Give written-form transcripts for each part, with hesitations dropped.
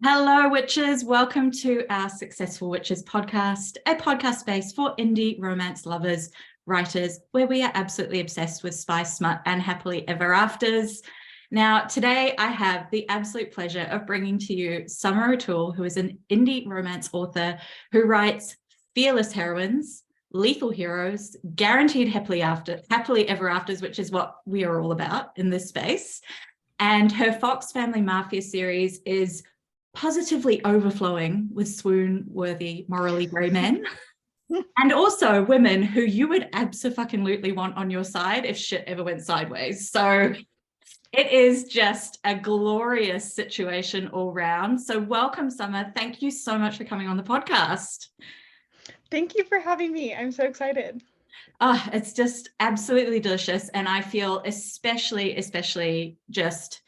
Hello, witches. Welcome to our Successful Witches podcast, a podcast space for indie romance lovers, writers, where we are absolutely obsessed with spice, smut, and happily ever afters. Now, today I have the absolute pleasure of bringing to you Summer O'Toole, who is an indie romance author who writes fearless heroines, lethal heroes, guaranteed happily ever afters, which is what we are all about in this space. And her Fox Family Mafia series is positively overflowing with swoon-worthy, morally grey men. And also women who you would abso-fucking-lutely want on your side if shit ever went sideways. So it is just a glorious situation all round. So welcome, Summer. Thank you so much for coming on the podcast. Thank you for having me. I'm so excited. Oh, it's just absolutely delicious. And I feel especially just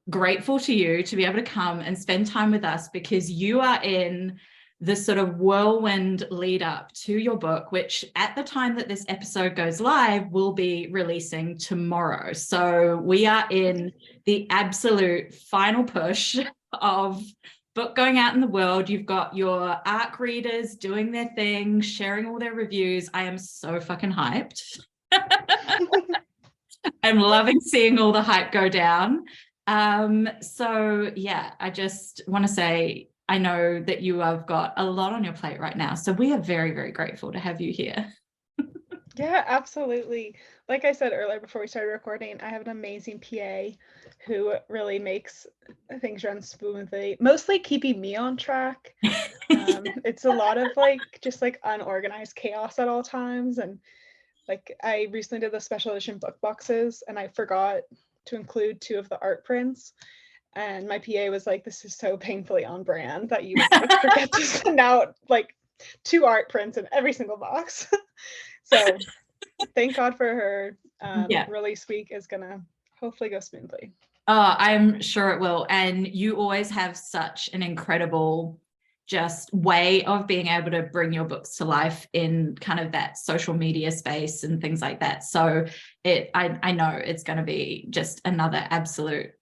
grateful to you to be able to come and spend time with us, because you are in the sort of whirlwind lead up to your book, which at the time that this episode goes live will be releasing tomorrow. So we are in the absolute final push of book going out in the world. You've got your ARC readers doing their thing, sharing all their reviews. I am so fucking hyped. I'm loving seeing all the hype go down. So yeah, I just want to say, I know that you have got a lot on your plate right now. So we are very, very grateful to have you here. Yeah, absolutely. Like I said earlier before we started recording, I have an amazing PA who really makes things run smoothly, mostly keeping me on track. It's a lot of just unorganized chaos at all times. And like I recently did the special edition book boxes and I forgot to include 2 of the art prints. And my PA was like, this is so painfully on brand that you would forget to send out 2 art prints in every single box. So thank God for her. Release week is gonna hopefully go smoothly. Oh, I'm sure it will. And you always have such an incredible just way of being able to bring your books to life in kind of that social media space and things like that. So I know it's going to be just another absolute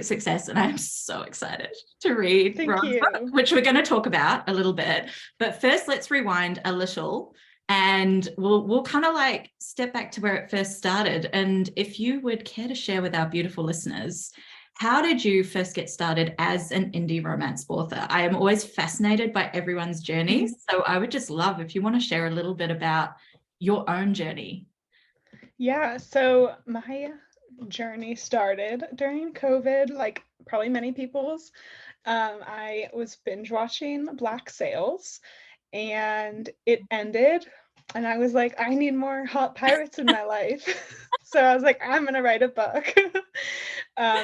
success, and I'm so excited to read Roan's book, which we're going to talk about a little bit. But first, let's rewind a little, and we'll kind of step back to where it first started. And if you would care to share with our beautiful listeners, how did you first get started as an indie romance author? I am always fascinated by everyone's journeys. So I would just love if you want to share a little bit about your own journey. Yeah, so my journey started during COVID, like probably many people's. I was binge watching Black Sails and it ended. And I was like, I need more hot pirates in my life. So I was like, I'm going to write a book.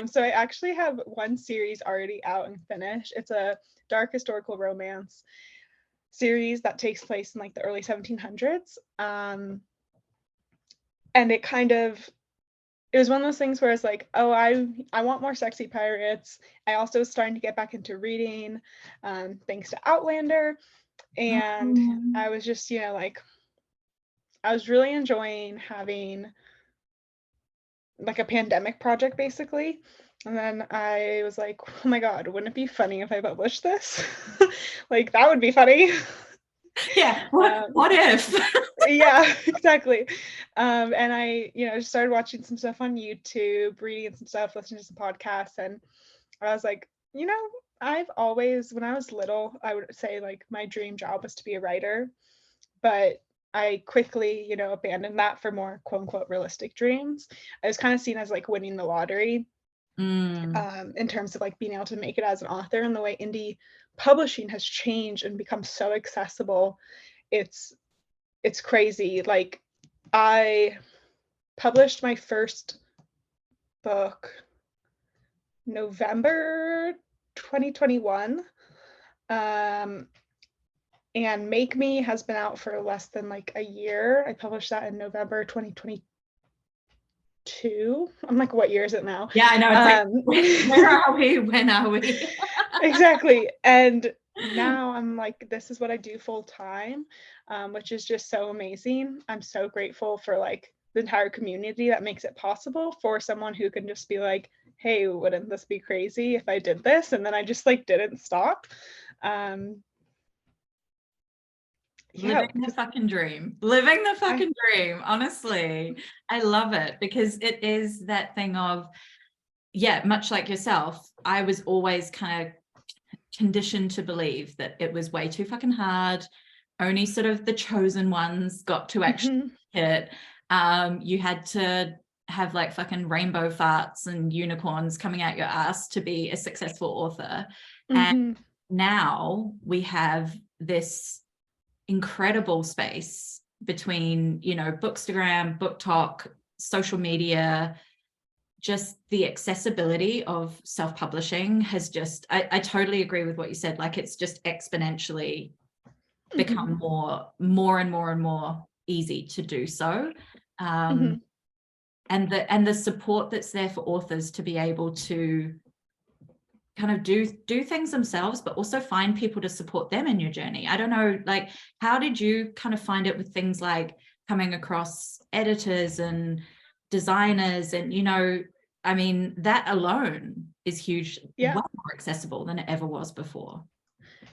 So I actually have one series already out and finished. It's a dark historical romance series that takes place in the early 1700s. And it was one of those things where it's like, oh, I want more sexy pirates. I also was starting to get back into reading, thanks to Outlander. And I was just, I was really enjoying having a pandemic project basically. And then I was like, oh my God, wouldn't it be funny if I published this? That would be funny. Yeah, what if? Yeah, exactly. And I, just started watching some stuff on YouTube, reading some stuff, listening to some podcasts. And I was like, I've always, when I was little, I would say my dream job was to be a writer. But I quickly, abandoned that for more quote unquote realistic dreams. I was kind of seen as winning the lottery in terms of being able to make it as an author, and the way indie publishing has changed and become so accessible. It's crazy. I published my first book November 2021. And Make Me has been out for less than a year. I published that in November 2022. I'm like, what year is it now? Yeah, I know. It's where are we? When are we? Exactly. And now I'm like, this is what I do full time, which is just so amazing. I'm so grateful for the entire community that makes it possible for someone who can just be like, hey, wouldn't this be crazy if I did this? And then I just like didn't stop. Yeah, Living the fucking dream. Living the I, fucking dream. Honestly, I love it because it is that thing of, yeah, much like yourself, I was always kind of conditioned to believe that it was way too fucking hard. Only sort of the chosen ones got to actually hit. You had to have like fucking rainbow farts and unicorns coming out your ass to be a successful author. And now we have this incredible space between, you know, Bookstagram, Book Talk, social media. Just the accessibility of self-publishing has just, I totally agree with what you said. Like it's just exponentially become more and more easy to do so. And the support that's there for authors to be able to kind of do things themselves, but also find people to support them in your journey. I don't know, like, how did you kind of find it with things like coming across editors and designers? And, you know, I mean, that alone is huge, yeah. way more accessible than it ever was before.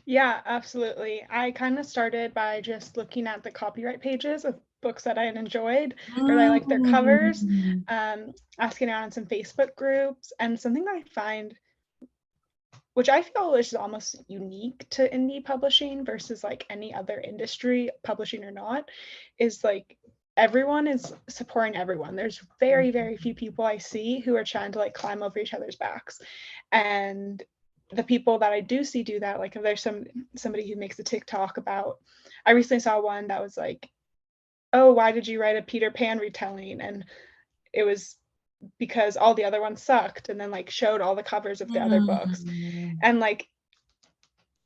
Yeah, absolutely. I kind of started by just looking at the copyright pages of books that I had enjoyed or I like their covers, asking around in some Facebook groups. And something that I find, which I feel is almost unique to indie publishing versus like any other industry, publishing or not, is like everyone is supporting everyone. There's very, very few people I see who are trying to like climb over each other's backs. And the people that I do see do that, like if there's somebody who makes a TikTok about, I recently saw one that was like, oh, why did you write a Peter Pan retelling? And it was because all the other ones sucked, and then like showed all the covers of the other books. And like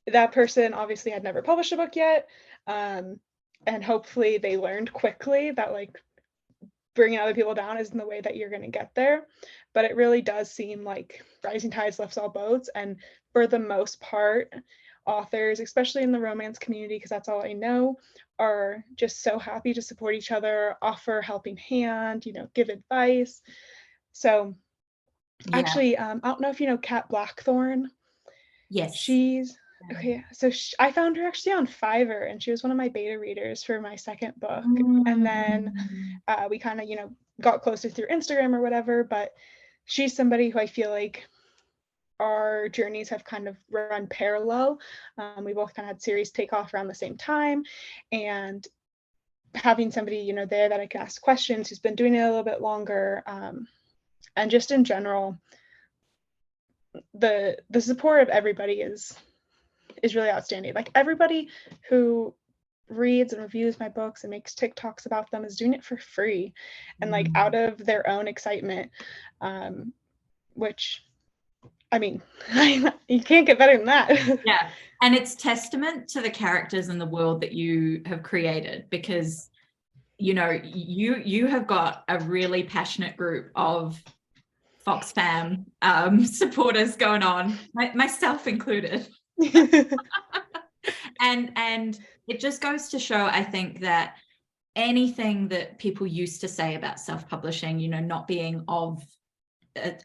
that person obviously had never published a book yet. And hopefully they learned quickly that like bringing other people down isn't the way that you're going to get there. But it really does seem like rising tides lifts all boats. And for the most part, authors, especially in the romance community, because that's all I know, are just so happy to support each other, offer a helping hand, you know, give advice. So actually, I don't know if you know Kat Blackthorne. Yes. She's okay. So I found her actually on Fiverr, and she was one of my beta readers for my second book. And then we kind of, you know, got closer through Instagram or whatever. But she's somebody who I feel like our journeys have kind of run parallel. We both kind of had series take off around the same time, and having somebody, you know, there that I can ask questions, who's been doing it a little bit longer, and just in general, the support of everybody is really outstanding. Like everybody who reads and reviews my books and makes TikToks about them is doing it for free and like out of their own excitement, which I mean, you can't get better than that. Yeah. And it's testament to the characters and the world that you have created, because, you know, you have got a really passionate group of Fox fam supporters going on, myself included. And it just goes to show, I think, that anything that people used to say about self-publishing, you know, not being of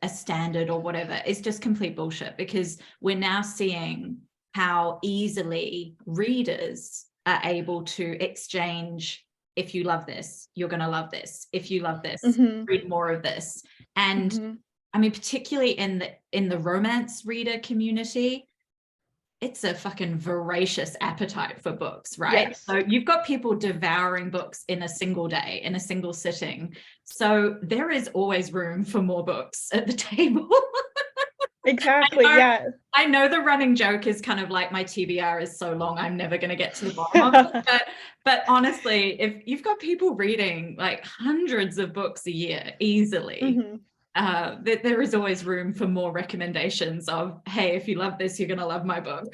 a standard or whatever, is just complete bullshit, because we're now seeing how easily readers are able to exchange. If you love this, you're going to love this. If you love this, read more of this. And I mean, particularly in the romance reader community, it's a fucking voracious appetite for books, right? Yes. So you've got people devouring books in a single day, in a single sitting. So there is always room for more books at the table. Exactly. Yeah. I know the running joke is kind of like, my TBR is so long, I'm never going to get to the bottom of it. But honestly, if you've got people reading like hundreds of books a year easily, there is always room for more recommendations of, hey, if you love this, you're going to love my book.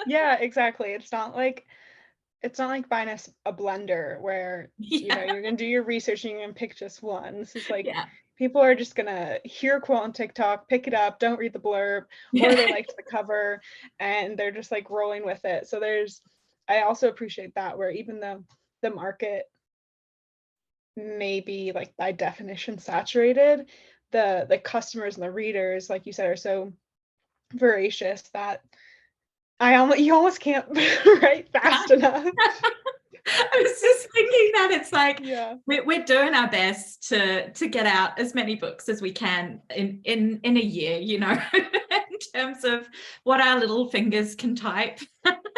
Yeah, exactly. It's not like buying a blender where you know you're gonna do your research and you're gonna pick just one. This is like people are just gonna hear a quote on TikTok, pick it up, don't read the blurb, or they liked the cover and they're just like rolling with it. So I also appreciate that, where even though the market may be like by definition saturated, the customers and the readers, like you said, are so voracious that you almost can't write fast enough. I was just thinking that it's like, Yeah. we're doing our best to get out as many books as we can in a year, you know, in terms of what our little fingers can type.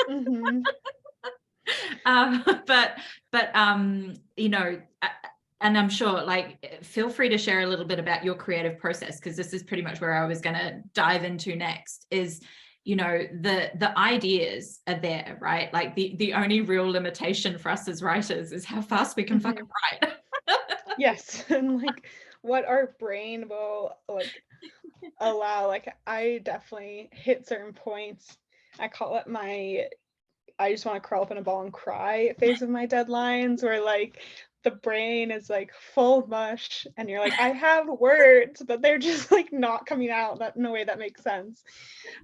Mm-hmm. But you know, and I'm sure, like, feel free to share a little bit about your creative process, because this is pretty much where I was going to dive into next. Is, you know, the ideas are there, right? Like the only real limitation for us as writers is how fast we can fucking write. Yes. And like what our brain will like allow. Like I definitely hit certain points. I call it I just want to curl up in a ball and cry phase of my deadlines, where like the brain is like full of mush and you're like, I have words, but they're just like not coming out in a way that makes sense.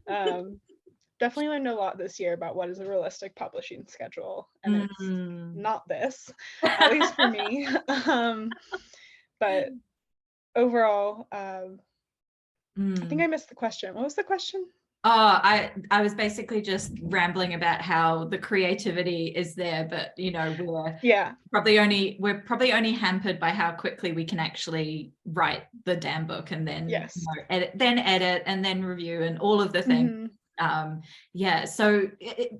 Definitely learned a lot this year about what is a realistic publishing schedule, and it's not this, at least for me. But overall, I think I missed the question. What was the question? Oh, I was basically just rambling about how the creativity is there, but you know, we're probably only hampered by how quickly we can actually write the damn book, and then you know, edit and then review and all of the things. So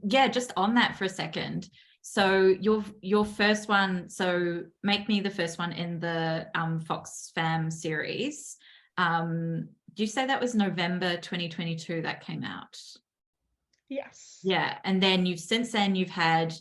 just on that for a second. So your first one, so Make Me the first one in the Fox Fam series. Do you say that was November 2022 that came out? Yes. Yeah. And then since then you've had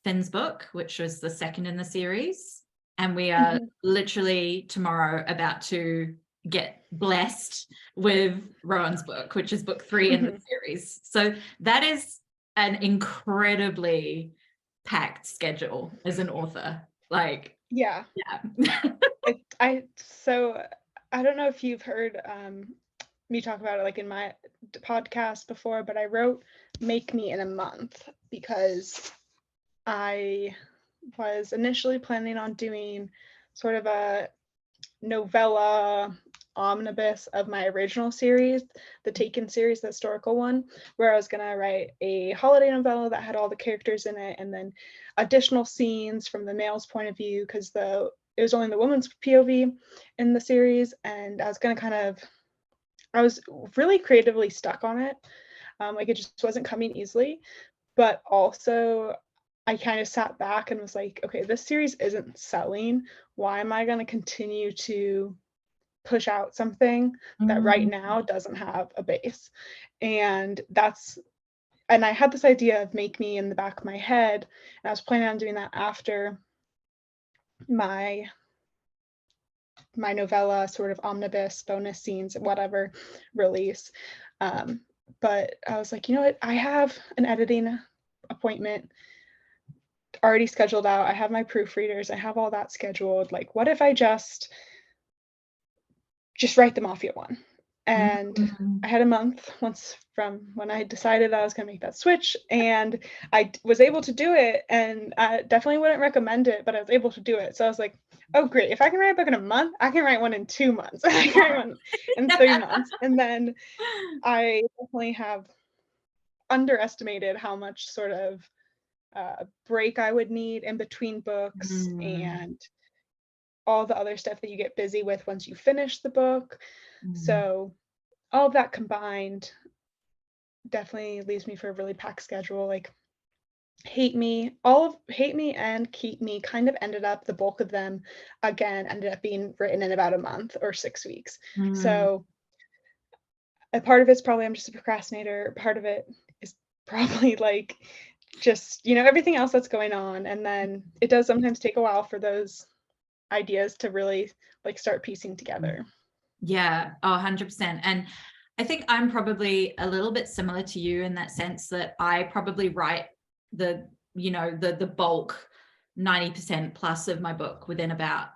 Finn's book, which was the second in the series. And we are literally tomorrow about to get blessed with Roan's book, which is book 3 in the series. So that is an incredibly packed schedule as an author. Like, yeah. I don't know if you've heard me talk about it like in my podcast before, but I wrote Make Me in a month because I was initially planning on doing sort of a novella omnibus of my original series, the Taken series, the historical one, where I was going to write a holiday novella that had all the characters in it, and then additional scenes from the male's point of view, because it was only the woman's POV in the series, and I was really creatively stuck on it. Like it just wasn't coming easily, but also I kind of sat back and was like, okay, this series isn't selling. Why am I going to continue to push out something that right now doesn't have a base? And I had this idea of Make Me in the back of my head, and I was planning on doing that after my novella sort of omnibus bonus scenes, whatever, release. But I was like, you know what? I have an editing appointment already scheduled out. I have my proofreaders. I have all that scheduled. Like, what if I just write the Mafia one? And I had a month once from when I decided I was going to make that switch, and I was able to do it, and I definitely wouldn't recommend it, but I was able to do it. So I was like, oh great, if I can write a book in a month, I can write one in 2 months. I can write one in 3 months. And then I definitely have underestimated how much sort of break I would need in between books and all the other stuff that you get busy with once you finish the book. So all of that combined definitely leaves me for a really packed schedule. Like Hate Me and Keep Me kind of ended up, the bulk of them again ended up being written in about a month or 6 weeks. So a part of it's probably I'm just a procrastinator. Part of it is probably like just, you know, everything else that's going on. And then it does sometimes take a while for those ideas to really like start piecing together. Yeah, 100%. And I think I'm probably a little bit similar to you in that sense, that I probably write the bulk 90% plus of my book within about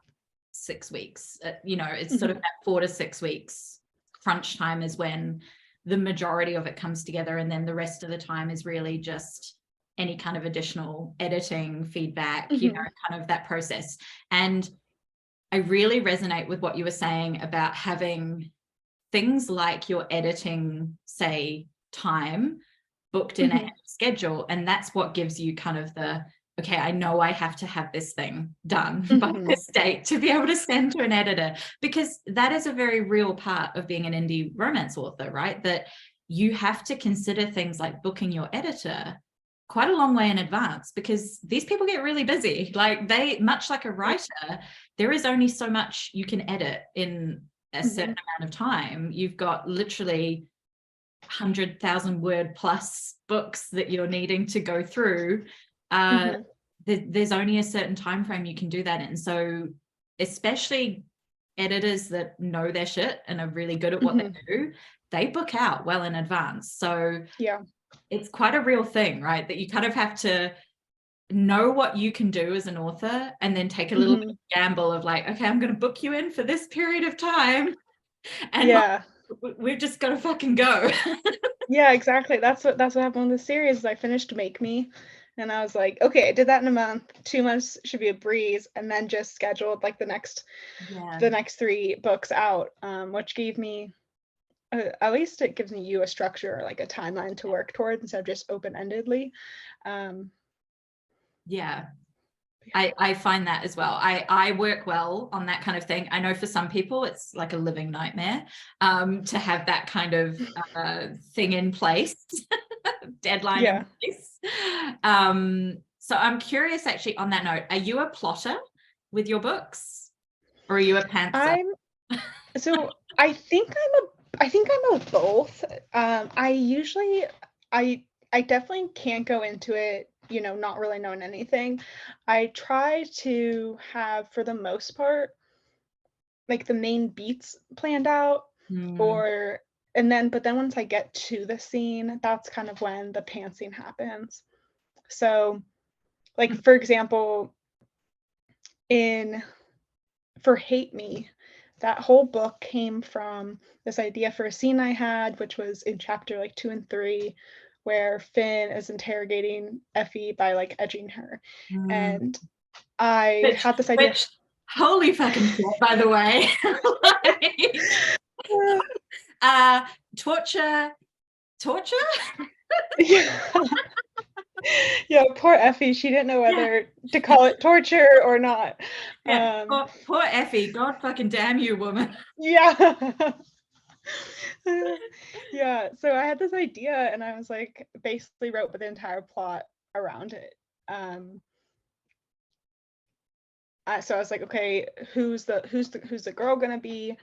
6 weeks. It's sort of that 4 to 6 weeks crunch time is when the majority of it comes together, and then the rest of the time is really just any kind of additional editing, feedback, kind of that process. And I really resonate with what you were saying about having things like your editing, say, time booked in a schedule. And that's what gives you kind of the, okay, I know I have to have this thing done by this date to be able to send to an editor, because that is a very real part of being an indie romance author, right? That you have to consider things like booking your editor quite a long way in advance, because these people get really busy. Like they, much like a writer, there is only so much you can edit in a certain amount of time. You've got literally 100,000 word plus books that you're needing to go through. There's only a certain time frame you can do that in. So especially editors that know their shit and are really good at what they do, they book out well in advance. So yeah, it's quite a real thing, right? That you kind of have to know what you can do as an author and then take a little bit of gamble of like, okay, I'm going to book you in for this period of time. And we've just got to fucking go. Yeah, exactly. That's what happened with the series. I finished Make Me, and I was like, okay, I did that in a month. 2 months should be a breeze, and then just scheduled like the next 3 books out, which gave me at least it gives me you a structure, like a timeline to work towards instead of just open-endedly. I find that as well. I work well on that kind of thing. I know for some people it's like a living nightmare to have that kind of thing in place, deadline in place. So I'm curious, actually, on that note, are you a plotter with your books, or are you a pantser? So I think I'm a both. I definitely can't go into it, not really knowing anything. I try to have, for the most part, like the main beats planned out, but then once I get to the scene, that's kind of when the pantsing happens. So, like, for example, for Hate Me, that whole book came from this idea for a scene I had, which was in chapter like 2 and 3, where Finn is interrogating Effie by like edging her. And I had this idea. Holy fucking shit, by the way. Torture. Yeah, poor Effie. She didn't know whether to call it torture or not. Poor Effie. God fucking damn you, woman. Yeah. Yeah, so I had this idea, and I was like, basically wrote the entire plot around it. So I was like, okay, who's the girl gonna be?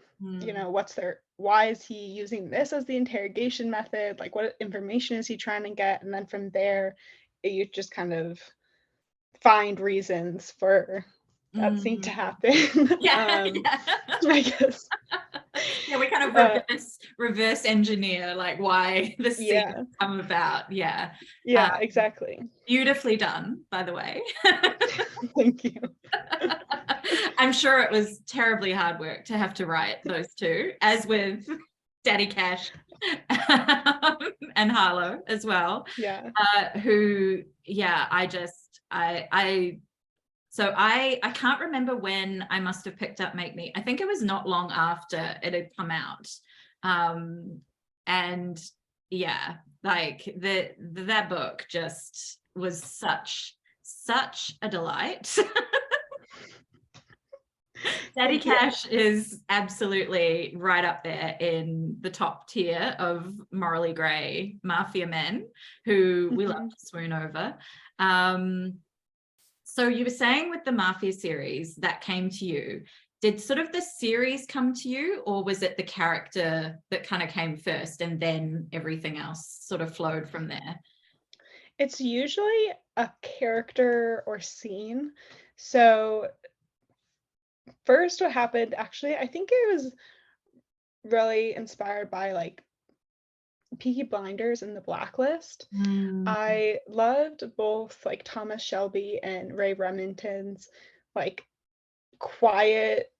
Why is he using this as the interrogation method? Like, what information is he trying to get? And then from there, you just kind of find reasons for that scene to happen. I guess. Yeah, we kind of reverse engineer like why the scene has come about. Yeah, exactly. Beautifully done, by the way. Thank you. I'm sure it was terribly hard work to have to write those two, as with Daddy Cash and Harlow as well. I can't remember when I must have picked up Make Me. I think it was not long after it had come out. That book just was such a delight. Daddy Cash is absolutely right up there in the top tier of morally grey mafia men who we love to swoon over. So you were saying with the Mafia series that came to you, did sort of the series come to you, or was it the character that kind of came first and then everything else sort of flowed from there? It's usually a character or scene. So first what happened, actually, I think it was really inspired by like Peaky Blinders and The Blacklist. I loved both like Thomas Shelby and Ray Remington's like quiet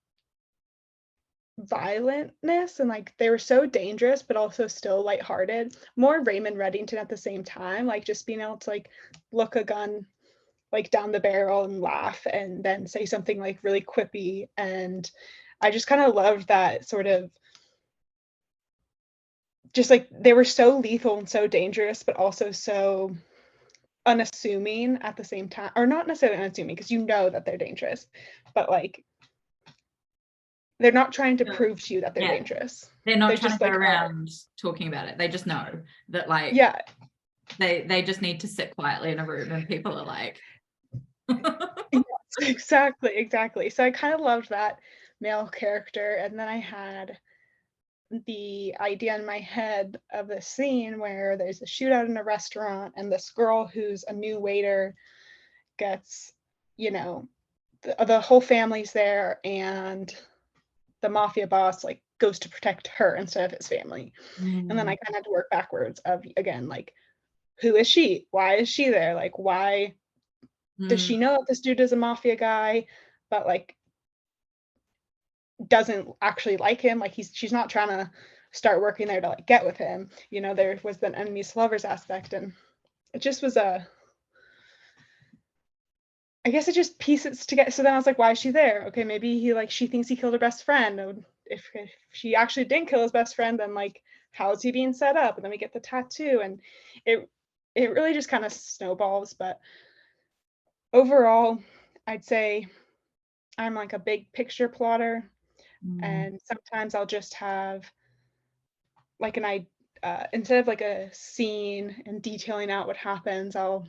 violentness, and like they were so dangerous but also still lighthearted. More Raymond Reddington at the same time, like just being able to like look a gun like down the barrel and laugh and then say something like really quippy. And I just kind of loved that sort of, just like they were so lethal and so dangerous, but also so unassuming at the same time, or not necessarily unassuming because you know that they're dangerous, but like they're not trying to prove to you that they're dangerous. They're not They're trying just to go like around talking about it. They just know that like yeah, they just need to sit quietly in a room and people are like yes, exactly. So I kind of loved that male character, and then I had the idea in my head of the scene where there's a shootout in a restaurant and this girl who's a new waiter gets, you know, the whole family's there and the mafia boss like goes to protect her instead of his family. And then I kind of had to work backwards of, again, like, who is she? Why is she there? Like, why does she know that this dude is a mafia guy, but like doesn't actually like him? Like she's not trying to start working there to like get with him. You know, there was the enemies to lovers aspect, and it just was I guess it just pieces together. So then I was like, why is she there? Okay, maybe she thinks he killed her best friend. And if she actually didn't kill his best friend, then like how is he being set up? And then we get the tattoo, and it really just kind of snowballs. But overall, I'd say I'm like a big picture plotter, and sometimes I'll just have like instead of like a scene and detailing out what happens, I'll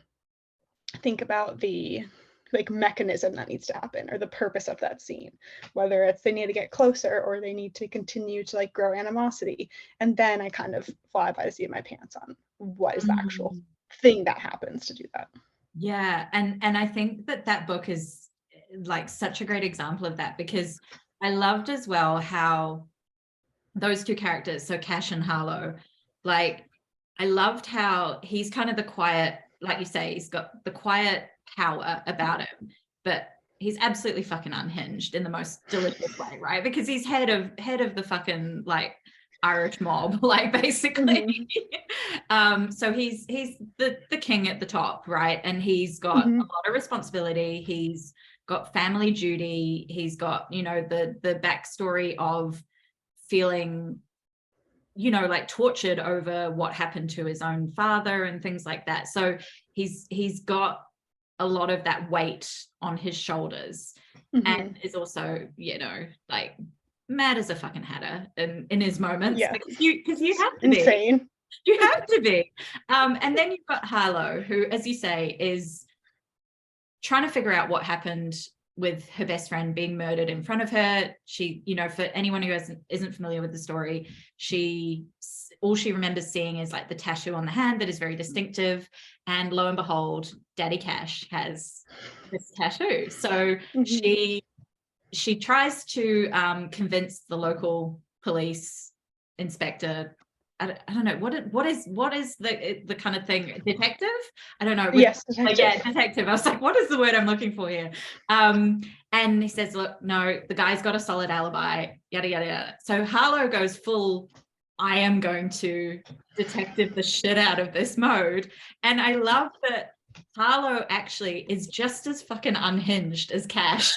think about the like mechanism that needs to happen or the purpose of that scene, whether it's they need to get closer or they need to continue to like grow animosity. And then I kind of fly by the seat of my pants on what is the actual thing that happens to do that. Yeah, and I think that book is like such a great example of that, because I loved as well how those two characters, so Cash and Harlow, like I loved how he's kind of the quiet, like you say, he's got the quiet power about him, but he's absolutely fucking unhinged in the most delicious way, right? Because he's head of the fucking like Irish mob, like basically. So he's the king at the top, right? And he's got a lot of responsibility. He's got family duty. He's got, you know, the backstory of feeling, you know, like tortured over what happened to his own father and things like that. So he's got a lot of that weight on his shoulders, and is also, you know, like mad as a fucking hatter in his moments, because you have to insane. be. You have to be. And then you've got Harlow, who, as you say, is trying to figure out what happened with her best friend being murdered in front of her. She, you know, for anyone who isn't familiar with the story, all she remembers seeing is like the tattoo on the hand that is very distinctive. And lo and behold, Daddy Cash has this tattoo. So she tries to convince the local police inspector. I don't know what is the kind of thing, detective? I don't know. Yes, detective. Yeah, detective. I was like, what is the word I'm looking for here? And he says, look, no, the guy's got a solid alibi, yada yada yada. So Harlow goes full, I am going to detective the shit out of this mode. And I love that Harlow actually is just as fucking unhinged as Cash.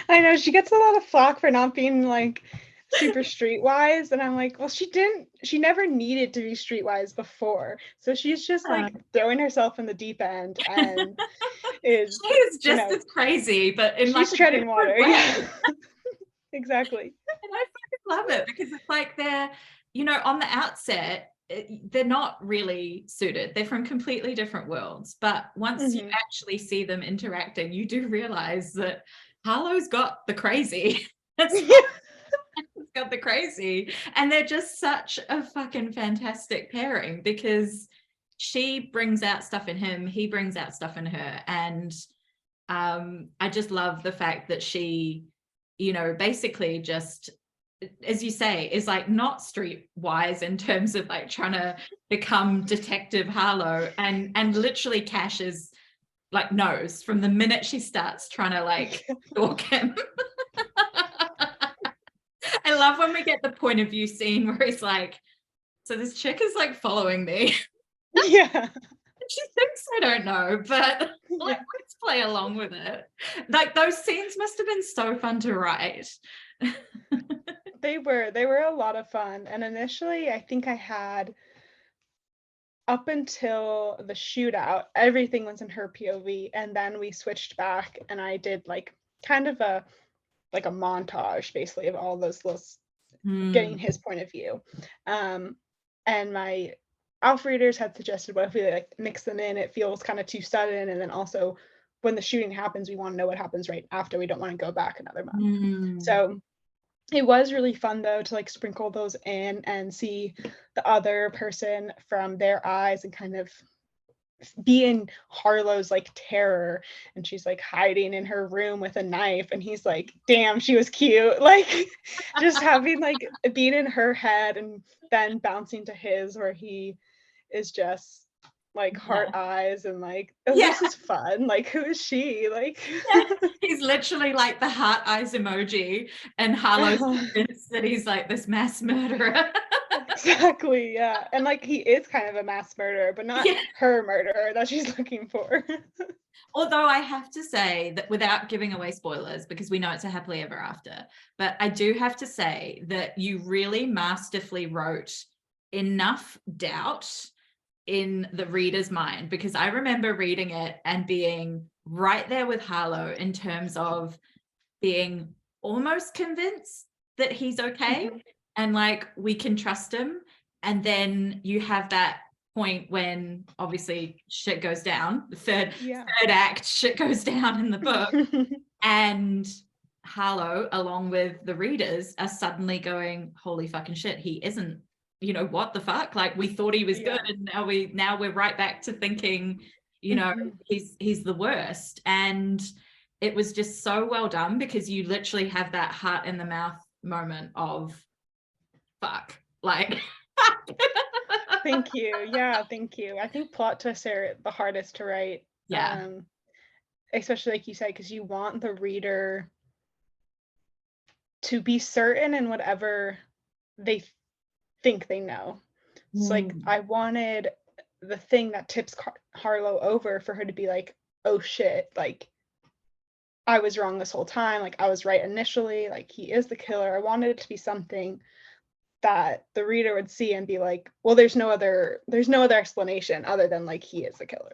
I know, she gets a lot of flack for not being like super streetwise, and I'm like, well, she never needed to be streetwise before, so she's just like throwing herself in the deep end and she is just as crazy, but in she's like treading water. Yeah. Exactly. And I fucking love it, because it's like they're, you know, on the outset they're not really suited, they're from completely different worlds, but once you actually see them interacting, you do realize that Harlow's got the crazy. It's got the crazy, and they're just such a fucking fantastic pairing, because she brings out stuff in him, he brings out stuff in her, and I just love the fact that she, you know, basically just, as you say, is like not streetwise in terms of like trying to become Detective Harlow, and literally Cash is like knows from the minute she starts trying to like stalk him. I love when we get the point of view scene where he's like, so this chick is like following me. Yeah. She thinks I don't know, but Yeah. let's play along with it. Like those scenes must have been so fun to write. They were a lot of fun. And initially, I think I had up until the shootout, everything was in her POV, and then we switched back, and I did like kind of a montage basically of all those lists getting his point of view. And my alpha readers had suggested, what if we like mix them in? It feels kind of too sudden, and then also when the shooting happens, we want to know what happens right after. We don't want to go back another month. So it was really fun though to like sprinkle those in and see the other person from their eyes and kind of be in Harlow's like terror, and she's like hiding in her room with a knife, and he's like, damn, she was cute. Like just having like being in her head and then bouncing to his where he is just like heart eyes and like, oh, this is fun. Like, who is she? Like he's literally like the heart eyes emoji, and Harlow's convinced that he's like this mass murderer. Exactly, yeah. And like he is kind of a mass murderer, but not her murderer that she's looking for. Although I have to say that, without giving away spoilers, because we know it's a happily ever after, but I do have to say that you really masterfully wrote enough doubt in the reader's mind, because I remember reading it and being right there with Harlow in terms of being almost convinced that he's okay and like we can trust him. And then you have that point when obviously shit goes down, the third act, shit goes down in the book, and Harlow, along with the readers, are suddenly going, holy fucking shit, he isn't, you know, what the fuck? Like we thought he was good, and now we're right back to thinking, you know, he's the worst. And it was just so well done, because you literally have that heart in the mouth moment of fuck, like Thank you. Yeah, thank you. I think plot twists are the hardest to write. Especially like you said, because you want the reader to be certain in whatever they think they know. So like I wanted the thing that tips Harlow over for her to be like, oh shit, like I was wrong this whole time, like I was right initially, like he is the killer. I wanted it to be something that the reader would see and be like, well, there's no other explanation other than like he is the killer.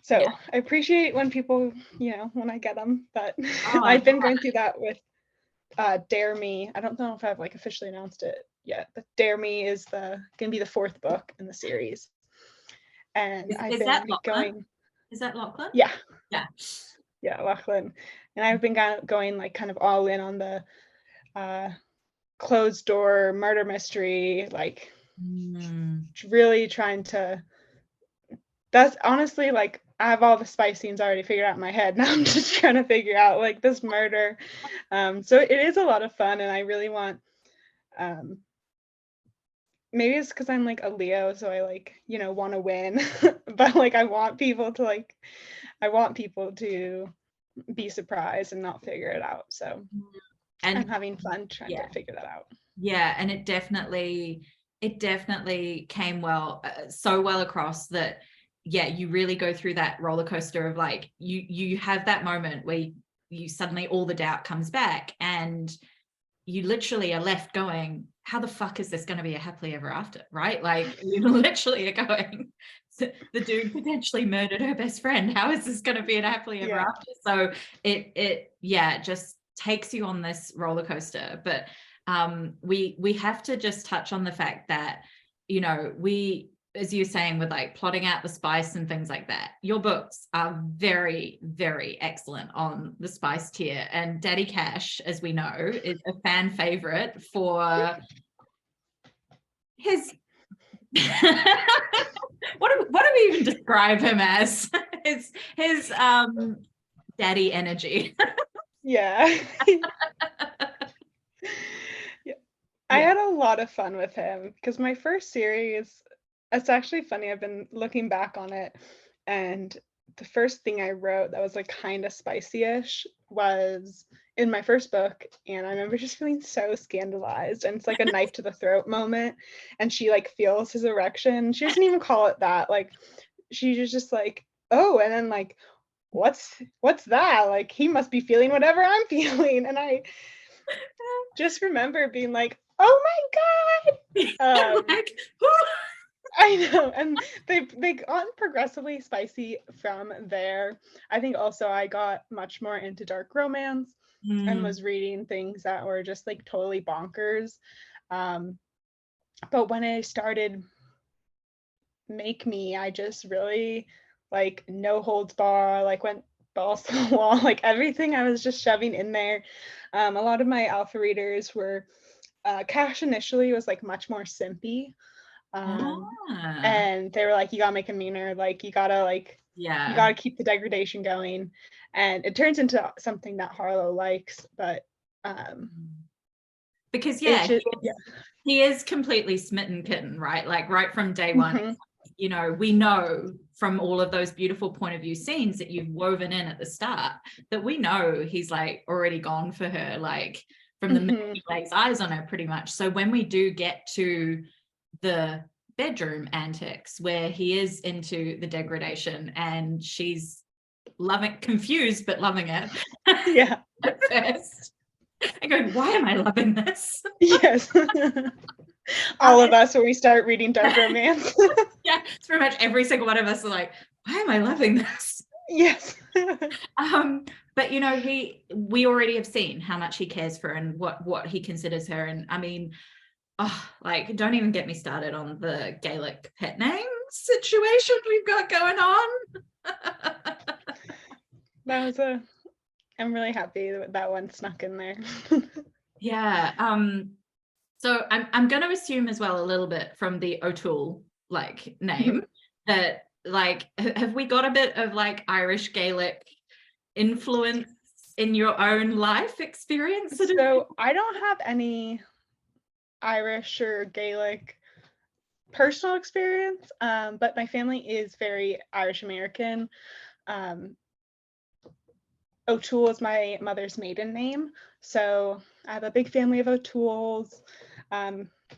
So I appreciate when people, you know, when I get them, but I've been going through that with Dare Me. I don't know if I've like officially announced it yet, but Dare Me is gonna be the 4th book in the series. And I've been going. Is that Lachlan? Yeah, Lachlan. And I've been going like kind of all in on the closed door murder mystery, like really trying to. That's honestly like I have all the spice scenes already figured out in my head. Now I'm just trying to figure out like this murder. So it is a lot of fun, and I really want. Maybe it's because I'm like a Leo, so I like, you know, want to win, but like I want people to be surprised and not figure it out. So and I'm having fun trying to figure that out. Yeah, and it definitely came so well across that. Yeah, you really go through that roller coaster of like you have that moment where you suddenly all the doubt comes back, and you literally are left going, how the fuck is this going to be a happily ever after, right? Like you literally are going, the dude potentially murdered her best friend, how is this going to be a happily ever after? So it just takes you on this roller coaster. But we have to just touch on the fact that, you know, as you're saying, with like plotting out the spice and things like that, your books are very, very excellent on the spice tier. And Daddy Cash, as we know, is a fan favorite for his what do we even describe him as? his daddy energy. I had a lot of fun with him because my first series, it's actually funny, I've been looking back on it, and the first thing I wrote that was like kind of spicy-ish was in my first book, and I remember just feeling so scandalized, and it's like a knife to the throat moment, and she like feels his erection. She doesn't even call it that. Like she was just like, oh, and then like, what's that? Like he must be feeling whatever I'm feeling. And I just remember being like, oh my God. Like, I know, and they got progressively spicy from there. I think also I got much more into dark romance and was reading things that were just like totally bonkers. But when I started Make Me, I just really like no holds bar, like went balls to the wall, like everything I was just shoving in there. A lot of my alpha readers were Cash initially was like much more simpy. And they were like, you gotta make him meaner, like you gotta keep the degradation going. And it turns into something that Harlow likes, but because just, he is completely smitten kitten, right? Like right from day one. You know, we know from all of those beautiful point of view scenes that you've woven in at the start that we know he's like already gone for her, like from the minute he lays eyes on her, pretty much. So when we do get to the bedroom antics where he is into the degradation and she's confused but loving it, at first, and going, why am I loving this? Yes. All of us when we start reading dark romance. Yeah, it's pretty much every single one of us are like, why am I loving this? Yes. But you know, we already have seen how much he cares for her and what he considers her. And I mean, like, don't even get me started on the Gaelic pet name situation we've got going on. I'm really happy that one snuck in there. Yeah. So I'm going to assume as well a little bit from the O'Toole like name that like have we got a bit of like Irish Gaelic influence in your own life experience? So I don't have any Irish or Gaelic personal experience, but my family is very Irish American. O'Toole is my mother's maiden name, so I have a big family of O'Tooles.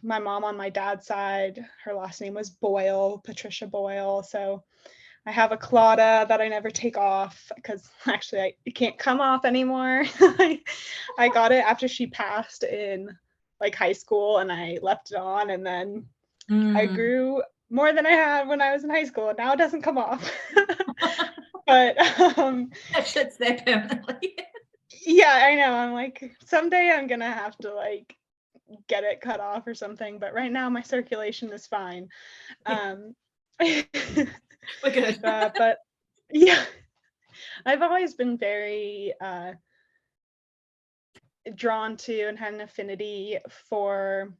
My mom on my dad's side, her last name was Boyle, Patricia Boyle. So I have a Claudia that I never take off because actually it can't come off anymore. I got it after she passed in like high school and I left it on, and then I grew more than I had when I was in high school, and now it doesn't come off. But that shit's there permanently. Yeah, I know. I'm like, someday I'm gonna have to like get it cut off or something, but right now my circulation is fine. We're good. But yeah, I've always been very drawn to and had an affinity for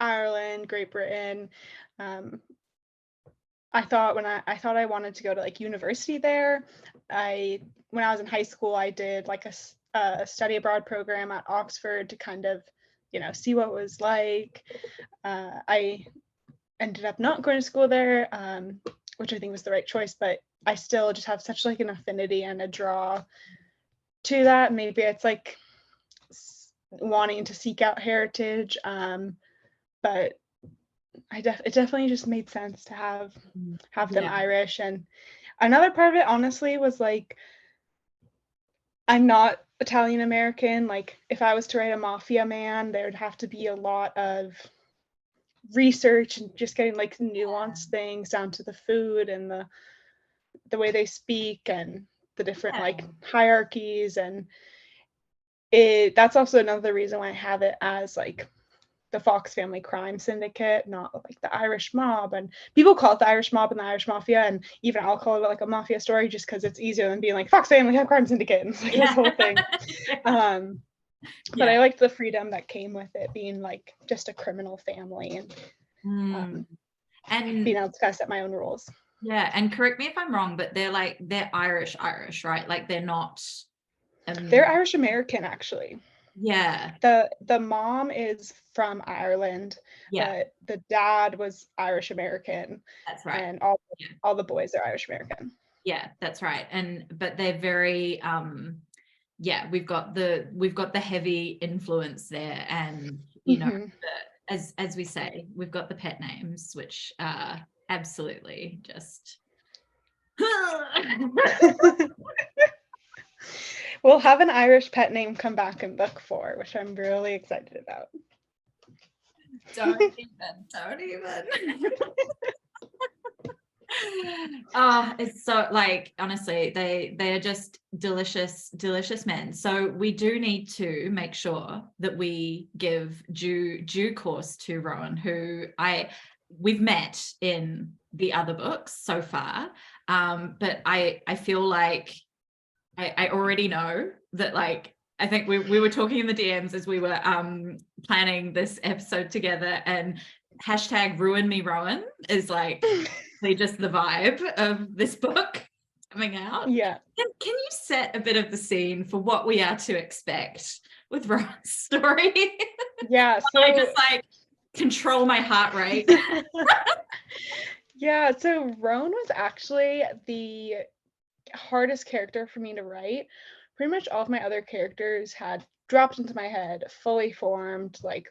Ireland, Great Britain. I thought I wanted to go to like university there. When I was in high school, I did like a study abroad program at Oxford to kind of, see what it was like. I ended up not going to school there, which I think was the right choice, but I still just have such like an affinity and a draw to that. Maybe it's like wanting to seek out heritage, but it definitely just made sense to have them Irish. And another part of it honestly was like, I'm not Italian American. Like if I was to write a mafia man, there would have to be a lot of research and just getting like nuanced things down to the food and the way they speak and the different like hierarchies. And that's also another reason why I have it as like the Fox Family Crime Syndicate, not like the Irish mob. And people call it the Irish mob and the Irish mafia, and even I'll call it like a mafia story just because it's easier than being like Fox Family Crime Syndicate and it's like this whole thing. But I liked the freedom that came with it being like just a criminal family and being able to set my own rules. Yeah, and correct me if I'm wrong, but they're Irish, right? Like they're not. They're Irish American, actually. Yeah. The mom is from Ireland, Yeah. but the dad was Irish American, That's right. and Yeah. all the boys are Irish American. Yeah, that's right. But they're very yeah, we've got the heavy influence there, and as we say, we've got the pet names, which are absolutely just We'll have an Irish pet name come back in book 4, which I'm really excited about. don't even. Oh, it's so, like, honestly, they are just delicious men. So we do need to make sure that we give due course to Roan, who we've met in the other books so far, but I feel like I already know that, like, I think we were talking in the DMs as we were planning this episode together, and hashtag ruin me Rowan is like just the vibe of this book coming out. Yeah. Can you set a bit of the scene for what we are to expect with Rowan's story? Yeah. So I just like control my heart rate. Yeah, so Roan was actually the hardest character for me to write. Pretty much all of my other characters had dropped into my head, fully formed, like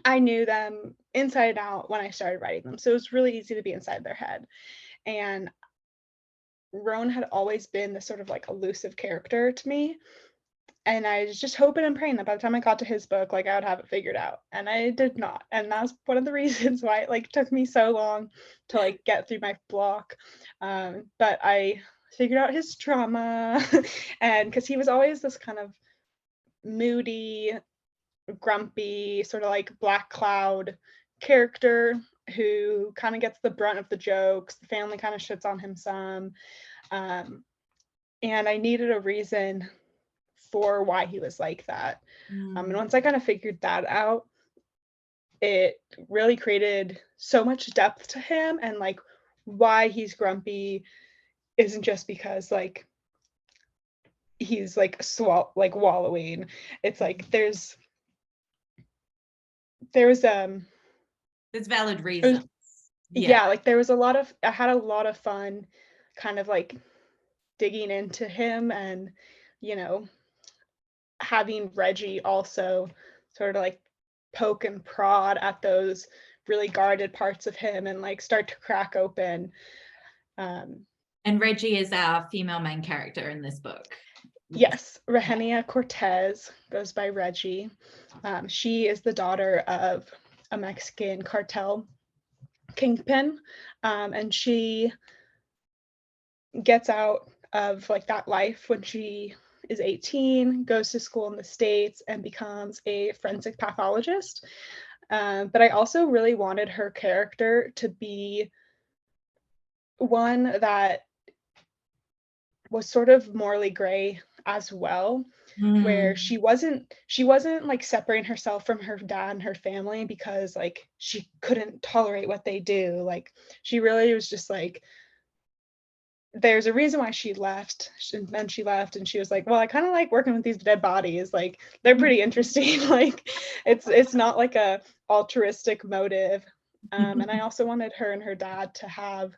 I knew them inside and out when I started writing them. So it was really easy to be inside their head. And Roan had always been this sort of like elusive character to me. And I was just hoping and praying that by the time I got to his book, like I would have it figured out. And I did not. And that's one of the reasons why it like took me so long to like get through my block. But I figured out his trauma and because he was always this kind of moody, grumpy, sort of like black cloud character who kind of gets the brunt of the jokes. The family kind of shits on him some. And I needed a reason for why he was like that. And once I kind of figured that out, it really created so much depth to him, and like why he's grumpy isn't just because like he's like wallowing. It's like there's valid reasons. Yeah, like there was I had a lot of fun kind of like digging into him, and you know, having Reggie also sort of like poke and prod at those really guarded parts of him and like start to crack open. And Reggie is our female main character in this book. Yes, Regenia Cortez goes by Reggie. She is the daughter of a Mexican cartel kingpin, and she gets out of like that life when she is 18, goes to school in the States, and becomes a forensic pathologist. But I also really wanted her character to be one that was sort of morally gray as well, where she wasn't like separating herself from her dad and her family because like she couldn't tolerate what they do. Like she really was just like, there's a reason why she left, and then she left and she was like, well, I kind of like working with these dead bodies, like they're pretty interesting. Like it's not like a altruistic motive. And I also wanted her and her dad to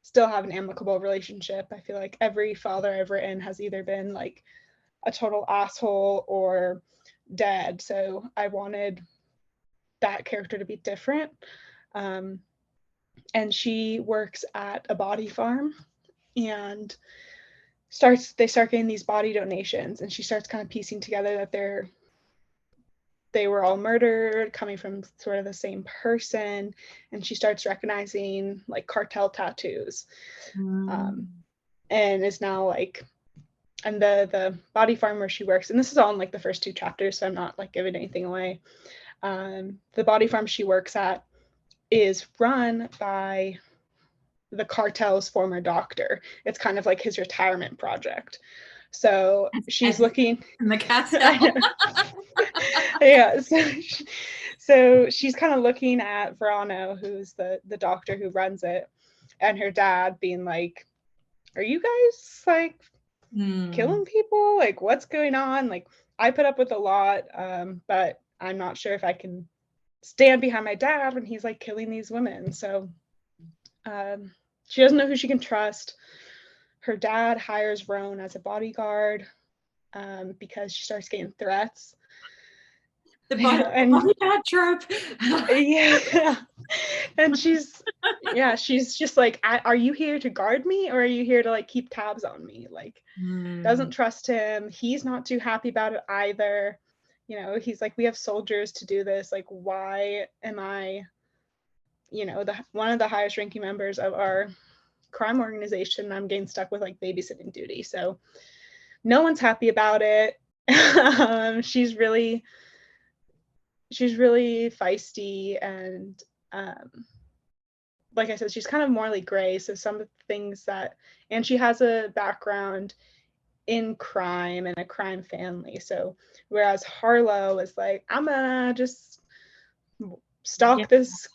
still have an amicable relationship. I feel like every father I've written has either been like a total asshole or dead, so I wanted that character to be different. And she works at a body farm, and they start getting these body donations, and she starts kind of piecing together that they were all murdered, coming from sort of the same person, and she starts recognizing like cartel tattoos, and is now like, and the body farm where she works, and this is all in like the first 2 chapters, so I'm not like giving anything away. The body farm she works at is run by the cartel's former doctor. It's kind of like his retirement project. So she's looking in the cartel. Yeah, so she's kind of looking at Verano, who's the doctor who runs it, and her dad being like, are you guys like killing people? Like what's going on? Like I put up with a lot, but I'm not sure if I can stand behind my dad when he's like killing these women. So she doesn't know who she can trust. Her dad hires Roan as a bodyguard because she starts getting threats. The And bodyguard trope. yeah, and she's just like, are you here to guard me, or are you here to like keep tabs on me? Like, doesn't trust him. He's not too happy about it either. You know, he's like, we have soldiers to do this. Like, why am I, you know, the one of the highest ranking members of our crime organization? I'm getting stuck with like babysitting duty. So no one's happy about it. She's really feisty, and like I said, she's kind of morally gray. So some of the things that, and she has a background in crime and a crime family. So whereas Harlow is like, I'm gonna just stalk this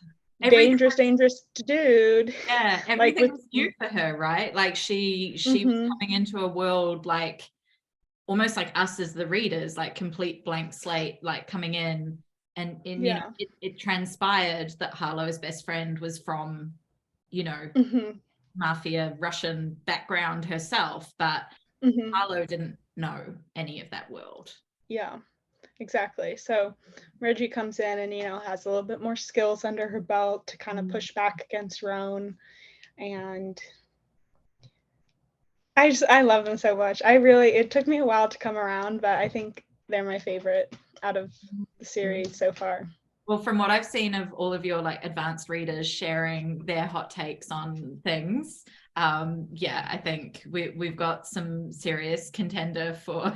dangerous dude. Yeah, everything was new for her, right? Like she was coming into a world like almost like us as the readers, like complete blank slate, like coming in, and you know, it transpired that Harlow's best friend was from, you know, mafia Russian background herself, but Harlow didn't know any of that world. Yeah, exactly. So Reggie comes in and, you know, has a little bit more skills under her belt to kind of push back against Roan. And I love them so much. It took me a while to come around, but I think they're my favorite out of the series so far. Well, from what I've seen of all of your like advanced readers sharing their hot takes on things, yeah, I think we've got some serious contender for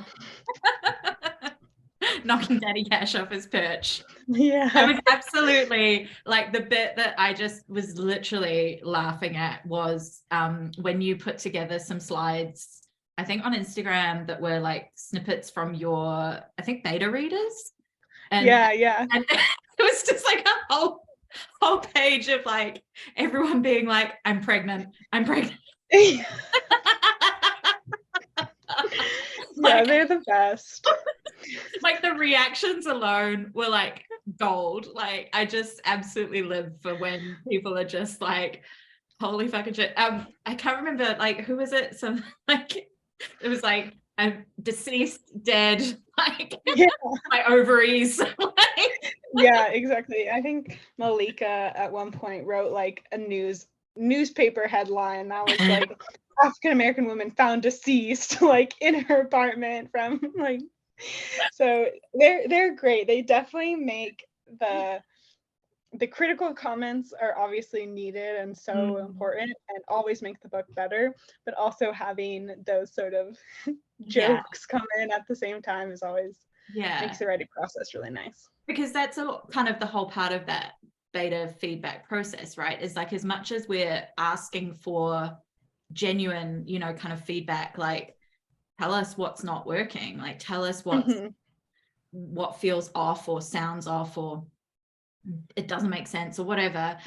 knocking Daddy Cash off his perch. Yeah. I was absolutely like, the bit that I just was literally laughing at was when you put together some slides, I think on Instagram, that were like snippets from your, I think, beta readers. And, yeah. And it was just like a whole page of like everyone being like, I'm pregnant. Yeah, they're the best. Like the reactions alone were like gold. Like I just absolutely live for when people are just like, holy fucking shit. I can't remember, like, who was it? Some like, it was like, I'm deceased, dead, like my ovaries. Yeah, exactly. I think Malika at one point wrote like a newspaper headline that was like, African-American woman found deceased, like in her apartment from like, so they're great. They definitely make the critical comments are obviously needed and so important, and always make the book better, but also having those sort of jokes come in at the same time is always makes the writing process really nice. Because that's kind of the whole part of that beta feedback process, right? Is like, as much as we're asking for genuine, you know, kind of feedback, like tell us what's not working, like tell us what feels off or sounds off or it doesn't make sense or whatever.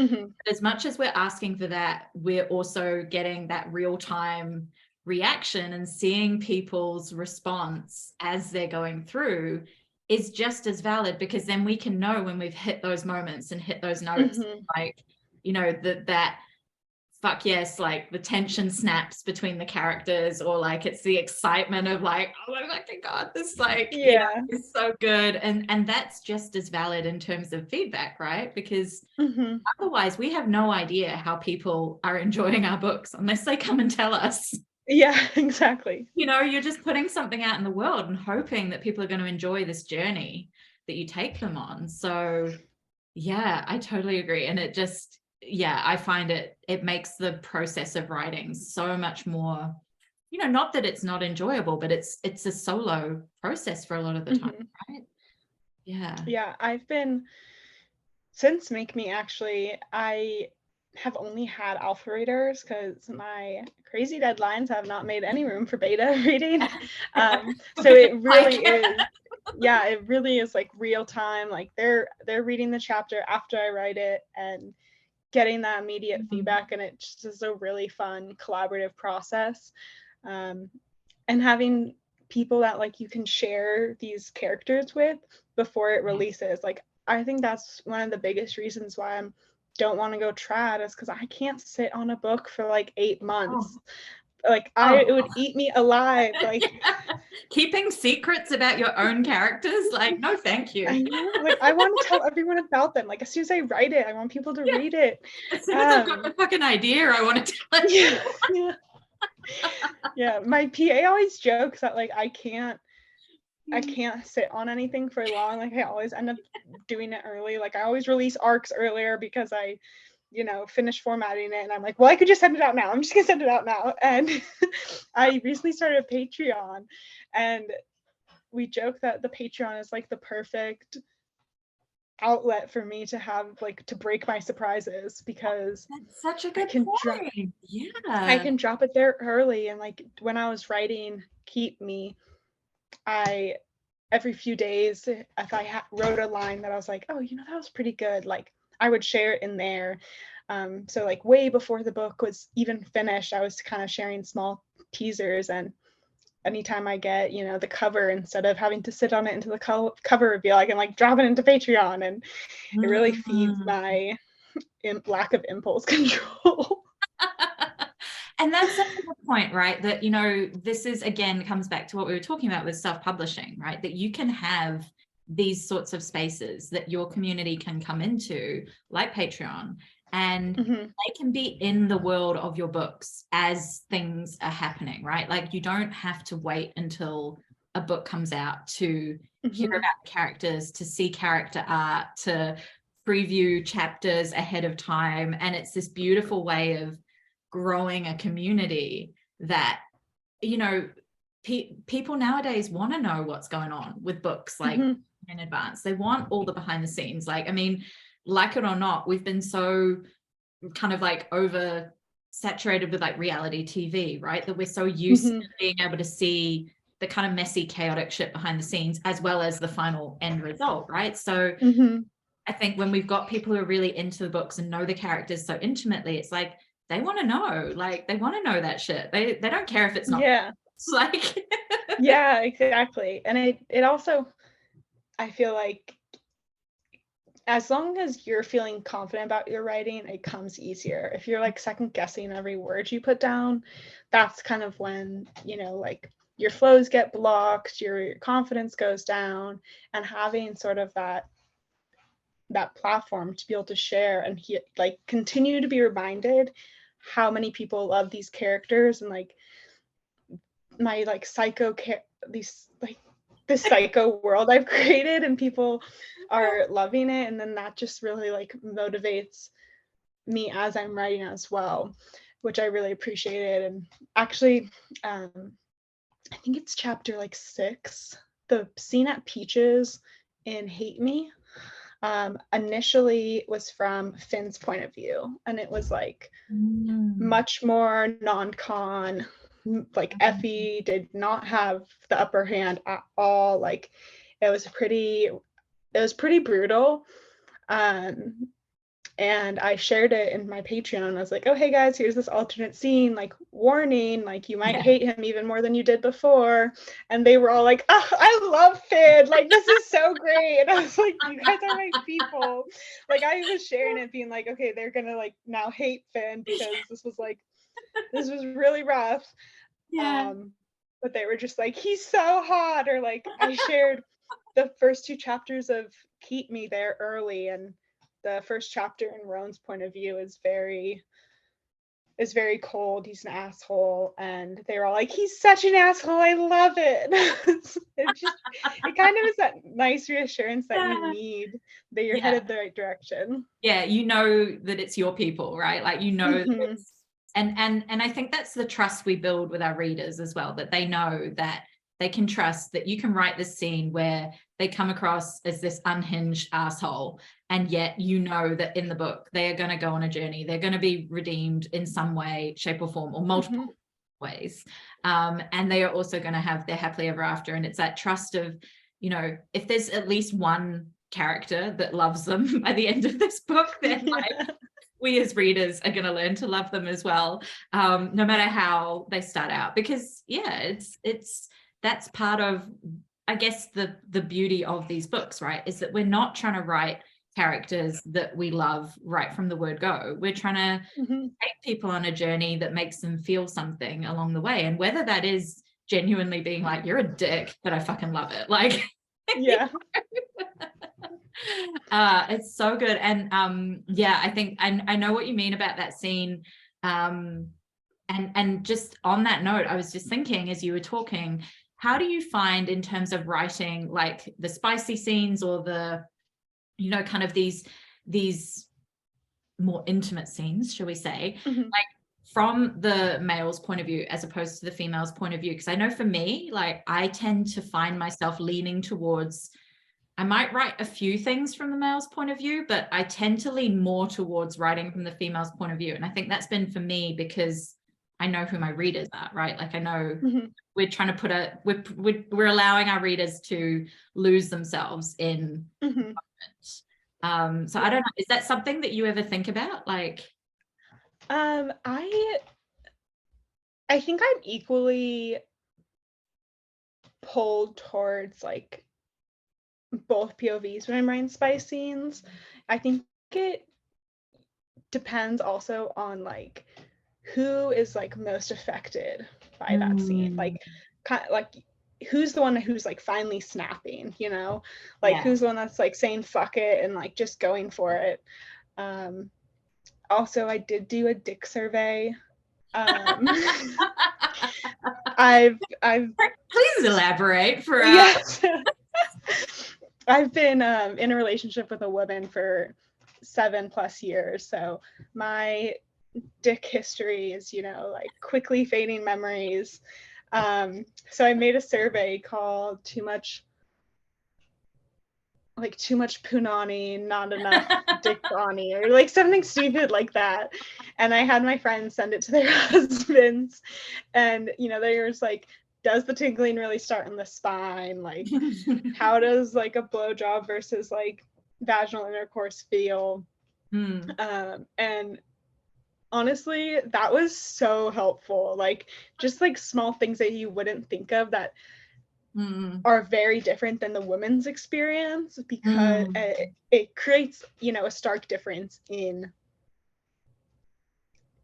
As much as we're asking for that, we're also getting that real-time reaction and seeing people's response as they're going through is just as valid, because then we can know when we've hit those moments and hit those notes, like, you know, that fuck yes, like the tension snaps between the characters, or like it's the excitement of like, oh my fucking god, this like, you know, is so good, and that's just as valid in terms of feedback, right? Because otherwise we have no idea how people are enjoying our books unless they come and tell us. Yeah, exactly. You know, you're just putting something out in the world and hoping that people are going to enjoy this journey that you take them on. So yeah, I totally agree. And it just, yeah, I find it makes the process of writing so much more, you know, not that it's not enjoyable, but it's a solo process for a lot of the time, right? Yeah, I've been, since Make Me, actually, I have only had alpha readers because my crazy deadlines have not made any room for beta reading. So it really is, it really is like real time. Like they're reading the chapter after I write it and getting that immediate feedback, and it just is a really fun collaborative process. And having people that like you can share these characters with before it releases. Like I think that's one of the biggest reasons why I don't want to go trad, is because I can't sit on a book for like 8 months. Like it would eat me alive. Like keeping secrets about your own characters, like no thank you. I know, like I want to tell everyone about them. Like as soon as I write it, I want people to read it. As soon as I've got the fucking idea, I want to tell it. Yeah, my PA always jokes that like I can't sit on anything for long. Like I always end up doing it early. Like I always release arcs earlier because I finish formatting it and I'm like, well, I could just send it out now. I'm just gonna send it out now. And I recently started a Patreon, and we joke that the Patreon is like the perfect outlet for me to have, like, to break my surprises, because that's such a good point. I can drop it there early. And like when I was writing Keep Me, I every few days, if I wrote a line that I was like, oh, that was pretty good, like I would share it in there. So like way before the book was even finished, I was kind of sharing small teasers. And anytime I get, the cover, instead of having to sit on it into the cover reveal, I can like drop it into Patreon, and it really feeds my lack of impulse control. And that's such a good point, right? That, this is, again, comes back to what we were talking about with self-publishing, right? That you can have these sorts of spaces that your community can come into, like Patreon, and they can be in the world of your books as things are happening, right? Like you don't have to wait until a book comes out to hear about the characters, to see character art, to preview chapters ahead of time. And it's this beautiful way of growing a community that, people nowadays want to know what's going on with books, like in advance. They want all the behind the scenes. Like, I mean, like it or not, we've been so kind of like over saturated with like reality TV, right? That we're so used to being able to see the kind of messy, chaotic shit behind the scenes, as well as the final end result, right? So I think when we've got people who are really into the books and know the characters so intimately, it's like they want to know, like they want to know that shit. They don't care if it's not. Yeah. It's like yeah, exactly. And it also, I feel like, as long as you're feeling confident about your writing, it comes easier. If you're like second guessing every word you put down, that's kind of when, like your flows get blocked, your confidence goes down. And having sort of that platform to be able to share and like continue to be reminded how many people love these characters, and like my like this psycho world I've created, and people are loving it, and then that just really like motivates me as I'm writing as well, which I really appreciated. And actually, I think it's chapter like 6, the scene at Peaches in Hate Me, initially was from Finn's point of view, and it was like much more non-con. Like Effie did not have the upper hand at all. Like it was pretty brutal. And I shared it in my Patreon. I was like, oh, hey guys, here's this alternate scene, like warning, like you might hate him even more than you did before. And they were all like, oh, I love Finn, like this is so great. And I was like, you guys are my people. Like I was sharing it being like, okay, they're gonna like now hate Finn because this was really rough. But they were just like, he's so hot. Or like I shared the first 2 chapters of Keep Me there early, and the first chapter in Roan's point of view is very cold. He's an asshole, and they were all like, he's such an asshole, I love it. It kind of is that nice reassurance that you need, that you're headed the right direction. That it's your people, right? Like that it's, and I think that's the trust we build with our readers as well, that they know that they can trust that you can write this scene where they come across as this unhinged asshole, and yet that in the book they are going to go on a journey. They're going to be redeemed in some way, shape or form, or multiple ways. And they are also going to have their happily ever after. And it's that trust of, if there's at least one character that loves them by the end of this book, then we as readers are going to learn to love them as well, no matter how they start out. Because it's that's part of, I guess, the beauty of these books, right? Is that we're not trying to write characters that we love right from the word go. We're trying to take people on a journey that makes them feel something along the way. And whether that is genuinely being like, you're a dick, but I fucking love it. Like, yeah. It's so good. And yeah, I think I know what you mean about that scene. And just on that note, I was just thinking as you were talking, how do you find in terms of writing like the spicy scenes or the, you know, kind of these more intimate scenes, shall we say, like from the male's point of view as opposed to the female's point of view? Because I know for me, like I tend to find myself leaning towards, I might write a few things from the male's point of view, but I tend to lean more towards writing from the female's point of view. And I think that's been for me because I know who my readers are, right? Like I know we're trying to put we're allowing our readers to lose themselves in the moment. So I don't know, is that something that you ever think about? Like, I think I'm equally pulled towards like both POVs when I'm writing spy scenes. I think it depends also on like who is like most affected by that scene, like kind of like who's the one who's like finally snapping, you know, like who's the one that's like saying fuck it and like just going for it. Also, I did do a dick survey. I've please elaborate for yes. I've been in a relationship with a woman for 7+ years, so my dick history is, you know, like quickly fading memories. So I made a survey called too much punani, not enough dick ronnie, or like something stupid like that. And I had my friends send it to their husbands, and you know, they were like, does the tingling really start in the spine? Like, how does like a blowjob versus like vaginal intercourse feel? And honestly, that was so helpful. Like, just like small things that you wouldn't think of that are very different than the woman's experience, because it creates, you know, a stark difference in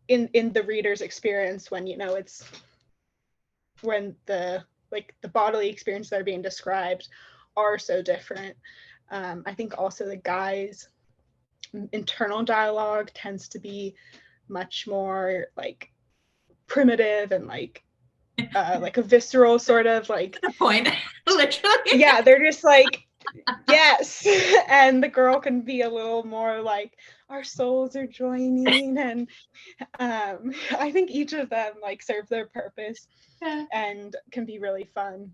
the reader's experience when, you know, it's when the bodily experiences that are being described are so different. I think also the guy's internal dialogue tends to be much more like primitive and like a visceral sort of like the point. Literally. Yeah, they're just like yes. And the girl can be a little more like our souls are joining, and I think each of them like serve their purpose and can be really fun.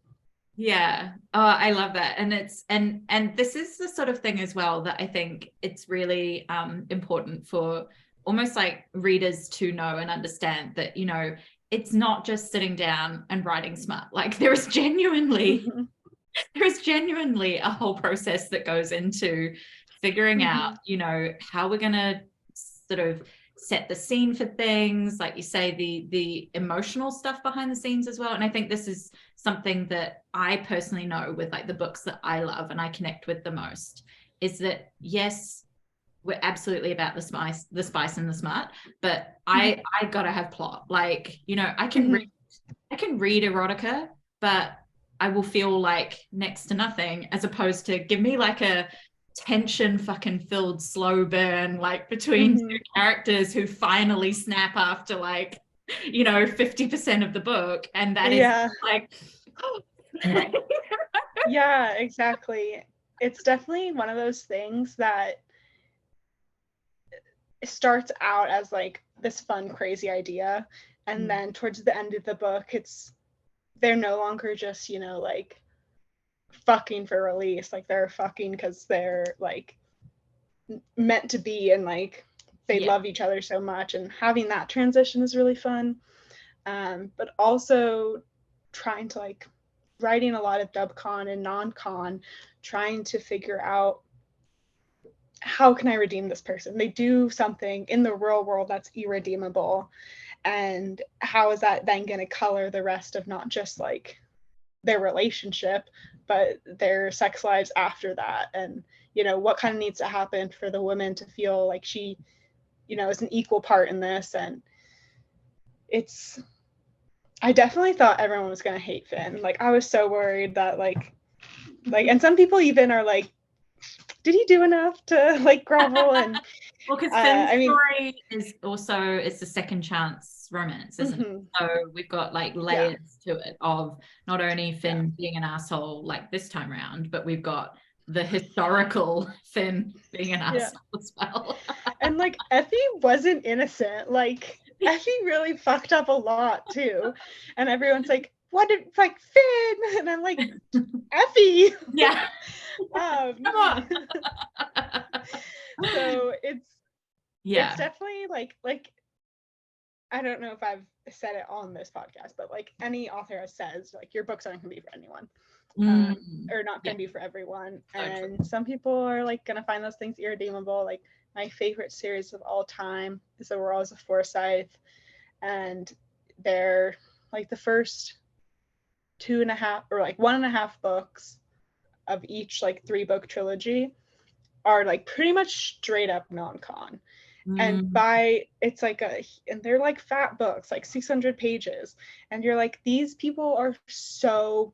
Yeah. Oh, I love that. And it's and this is the sort of thing as well that I think it's really important for almost like readers to know and understand that, you know, it's not just sitting down and writing smut. Like there is genuinely a whole process that goes into figuring out, you know, how we're going to sort of set the scene for things, like you say, the emotional stuff behind the scenes as well. And I think this is something that I personally know with like the books that I love and I connect with the most, is that yes, we're absolutely about the spice and the smart, but I gotta have plot. Like, you know, I can read erotica, but I will feel like next to nothing, as opposed to give me like a tension fucking filled slow burn like between two characters who finally snap after like, you know, 50% of the book, and that is like yeah, exactly. It's definitely one of those things that starts out as like this fun crazy idea, and then towards the end of the book they're no longer just, you know, like fucking for release, like they're fucking because they're like meant to be, and like they love each other so much, and having that transition is really fun. But also trying to like writing a lot of dub-con and non-con, trying to figure out how can I redeem this person? They do something in the real world that's irredeemable, and how is that then going to color the rest of not just like their relationship, but their sex lives after that, and you know what kind of needs to happen for the woman to feel like she, you know, is an equal part in this. And I definitely thought everyone was gonna hate Finn. Like I was so worried that like and some people even are like, did he do enough to like grovel? And well, because Finn's story is also, it's a second chance romance, isn't it? So we've got like layers to it of not only Finn being an asshole like this time around, but we've got the historical Finn being an asshole as well. And like Effie wasn't innocent. Like Effie really fucked up a lot too. And everyone's like, what did like Finn? And I'm like, Effie. Yeah. Come on. So it's definitely like I don't know if I've said it on this podcast, but like any author says, like your books aren't gonna be for anyone. Or not gonna be for everyone. And some people are like gonna find those things irredeemable. Like my favorite series of all time is The Royals of Forsyth, and they're like the first 2.5 or like 1.5 books of each like 3-book trilogy are like pretty much straight up non-con. And it's like and they're like fat books, like 600 pages, and you're like, these people are so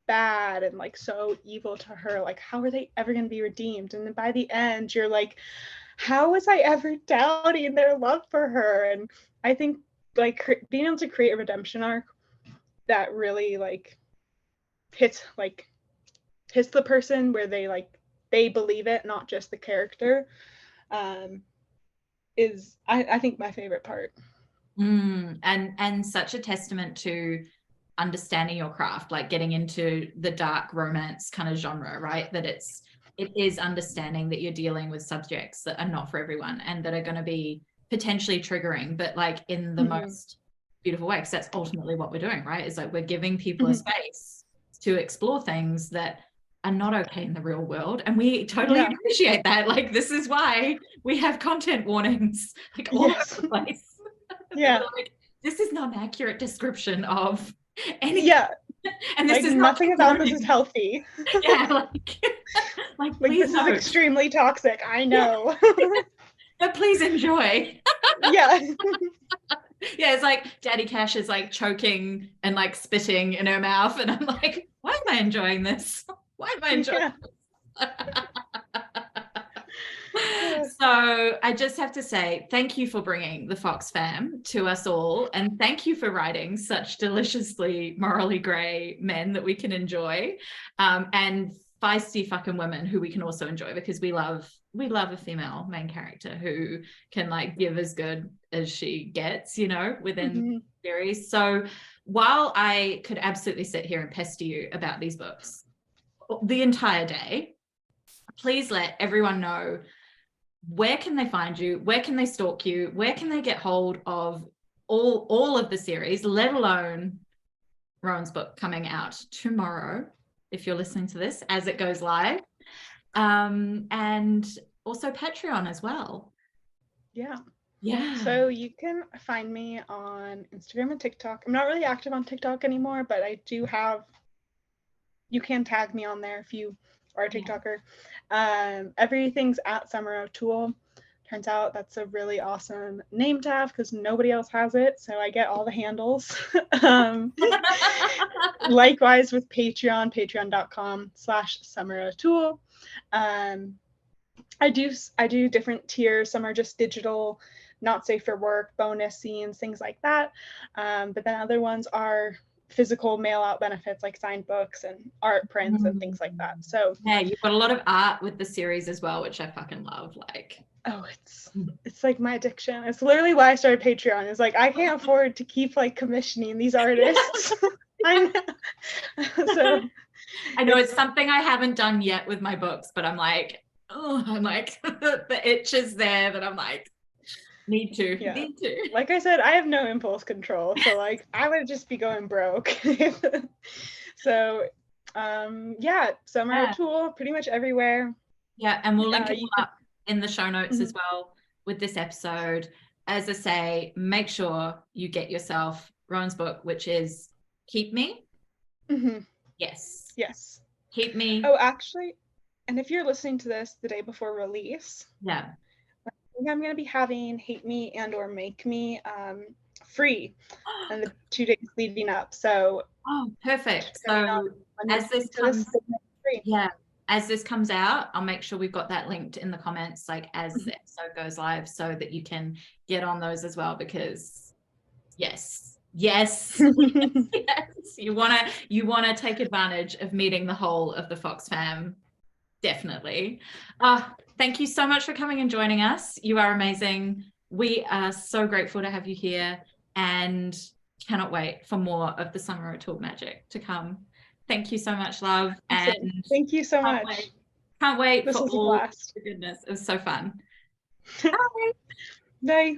bad and like so evil to her, like how are they ever going to be redeemed? And then by the end you're like, how was I ever doubting their love for her? And I think like being able to create a redemption arc that really like hits the person where they believe it, not just the character, is I think my favorite part. And such a testament to understanding your craft, like getting into the dark romance kind of genre, right? That it is understanding that you're dealing with subjects that are not for everyone and that are going to be potentially triggering, but like in the most beautiful way, because that's ultimately what we're doing, right? Is like we're giving people a space to explore things that are not okay in the real world, and we totally appreciate that. Like this is why we have content warnings like all over the place. Like, this is not an accurate description of anything. And this like, is nothing about this is healthy. Like this is extremely toxic, I know. But please enjoy. It's like Daddy Cash is like choking and like spitting in her mouth, and I'm like, why am I enjoying this? Why am I enjoying this? So I just have to say thank you for bringing the Fox fam to us all, and thank you for writing such deliciously morally grey men that we can enjoy, and feisty fucking women who we can also enjoy, because we love a female main character who can like give as good as she gets, you know, within the series. So while I could absolutely sit here and pester you about these books the entire day, please let everyone know, where can they find you? Where can they stalk you? Where can they get hold of all of the series, let alone Roan's book coming out tomorrow, if you're listening to this as it goes live, and also Patreon as well. So you can find me on Instagram and TikTok. I'm not really active on TikTok anymore, but I do have, you can tag me on there if you are a TikToker. Everything's at Summer O'Toole. Turns out that's a really awesome name to have because nobody else has it, so I get all the handles. Likewise with Patreon, patreon.com/Summer O'Toole. I do different tiers. Some are just digital, not safe for work, bonus scenes, things like that. But then other ones are physical mail out benefits like signed books and art prints and things like that. So you've got a lot of art with the series as well, which I fucking love. Like, it's like my addiction. It's literally why I started Patreon. It's like I can't afford to keep like commissioning these artists. I know it's something I haven't done yet with my books, but I'm like the itch is there that I'm like, need to. Like I said, I have no impulse control, so like I would just be going broke. So Summer O'Toole pretty much everywhere. And we'll link it up in the show notes as well with this episode. As I say, make sure you get yourself Roan's book, which is Keep Me. Yes. Yes. Keep me. Oh, actually, and if you're listening to this the day before release, Yeah. I think I'm going to be having Hate Me and or Make Me free and the 2 days leading up. So Oh, perfect. So as this comes, free. yeah, as this comes out, I'll make sure we've got that linked in the comments, like as the episode goes live, so that you can get on those as well, because yes, yes, you wanna take advantage of meeting the whole of the Fox fam. Definitely. Thank you so much for coming and joining us. You are amazing. We are so grateful to have you here and cannot wait for more of the Summer of Talk Magic to come. Thank you so much, love. Awesome. And thank you so can't much. wait. Can't wait This for was a all blast. the goodness. It was so fun. Bye.